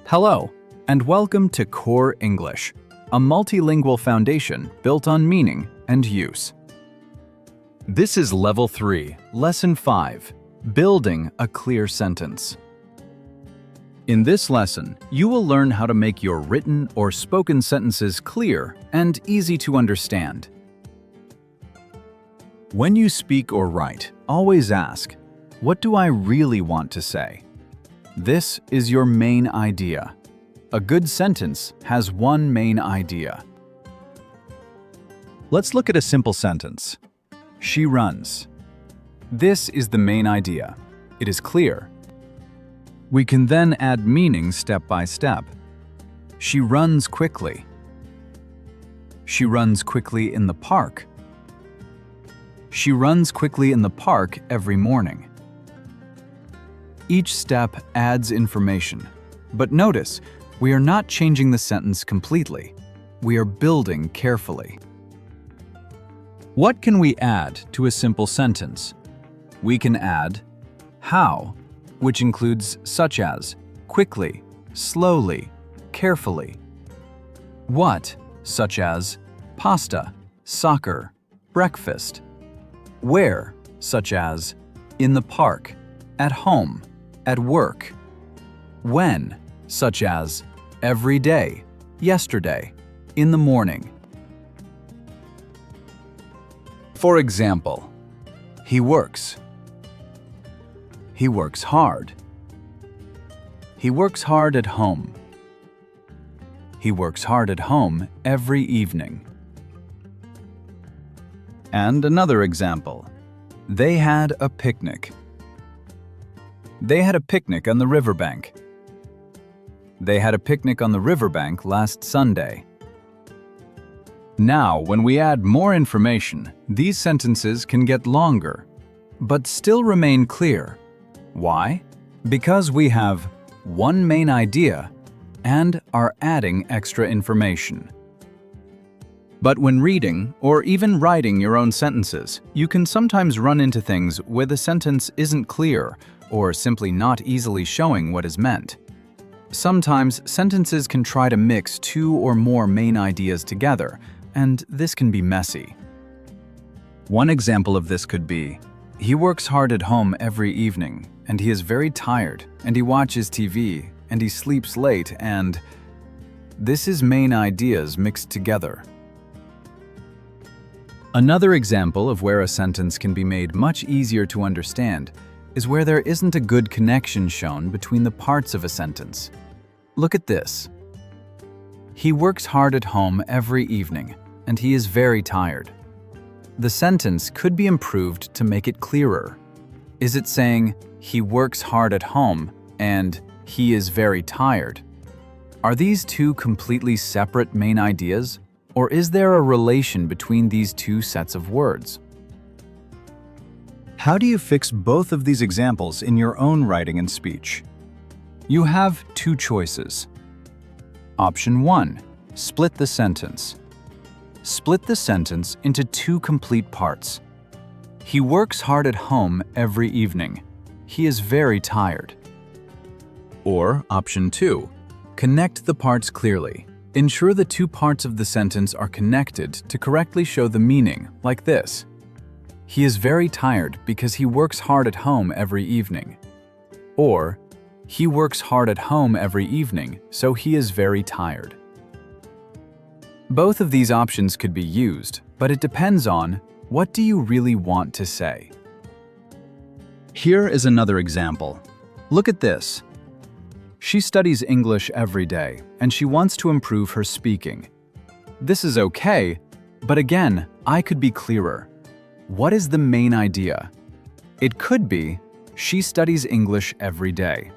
Hello, and welcome to Core English, a multilingual foundation built on meaning and use. This is Level 3, Lesson 5, Building a Clear Sentence. In this lesson, you will learn how to make your written or spoken sentences clear and easy to understand. When you speak or write, always ask, "What do I really want to say?" This is your main idea. A good sentence has one main idea. Let's look at a simple sentence. She runs. This is the main idea. It is clear. We can then add meaning step by step. She runs quickly. She runs quickly in the park. She runs quickly in the park every morning. Each step adds information, but notice, we are not changing the sentence completely. We are building carefully. What can we add to a simple sentence? We can add how, which includes such as quickly, slowly, carefully. What, such as pasta, soccer, breakfast. Where, such as in the park, at home, at work. When, such as every day, yesterday, in the morning. For example, he works. He works hard. He works hard at home. He works hard at home every evening. And another example. They had a picnic. They had a picnic on the riverbank. They had a picnic on the riverbank last Sunday. Now, when we add more information, these sentences can get longer, but still remain clear. Why? Because we have one main idea and are adding extra information. But when reading or even writing your own sentences, you can sometimes run into things where the sentence isn't clear or simply not easily showing what is meant. Sometimes sentences can try to mix two or more main ideas together, and this can be messy. One example of this could be, he works hard at home every evening, and he is very tired, and he watches TV, and he sleeps late, and this is main ideas mixed together. Another example of where a sentence can be made much easier to understand is where there isn't a good connection shown between the parts of a sentence. Look at this. He works hard at home every evening, and he is very tired. The sentence could be improved to make it clearer. Is it saying, he works hard at home, and he is very tired? Are these two completely separate main ideas, or is there a relation between these two sets of words? How do you fix both of these examples in your own writing and speech? You have two choices. Option 1. Split the sentence. Split the sentence into two complete parts. He works hard at home every evening. He is very tired. Or Option 2. Connect the parts clearly. Ensure the two parts of the sentence are connected to correctly show the meaning, like this. He is very tired because he works hard at home every evening. Or, he works hard at home every evening, so he is very tired. Both of these options could be used, but it depends on, what do you really want to say? Here is another example. Look at this. She studies English every day, and she wants to improve her speaking. This is okay, but again, I could be clearer. What is the main idea? It could be, she studies English every day.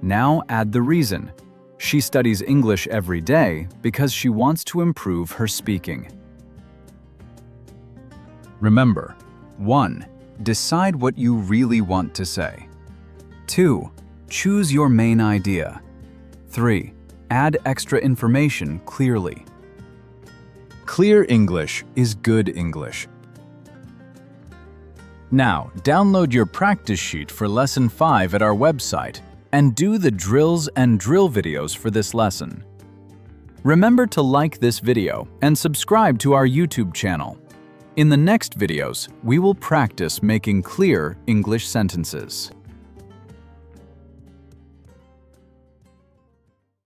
Now add the reason. She studies English every day because she wants to improve her speaking. Remember, 1. Decide what you really want to say. 2. Choose your main idea. 3. Add extra information clearly. Clear English is good English. Now, download your practice sheet for Lesson 5 at our website and do the drills and drill videos for this lesson. Remember to like this video and subscribe to our YouTube channel. In the next videos, we will practice making clear English sentences.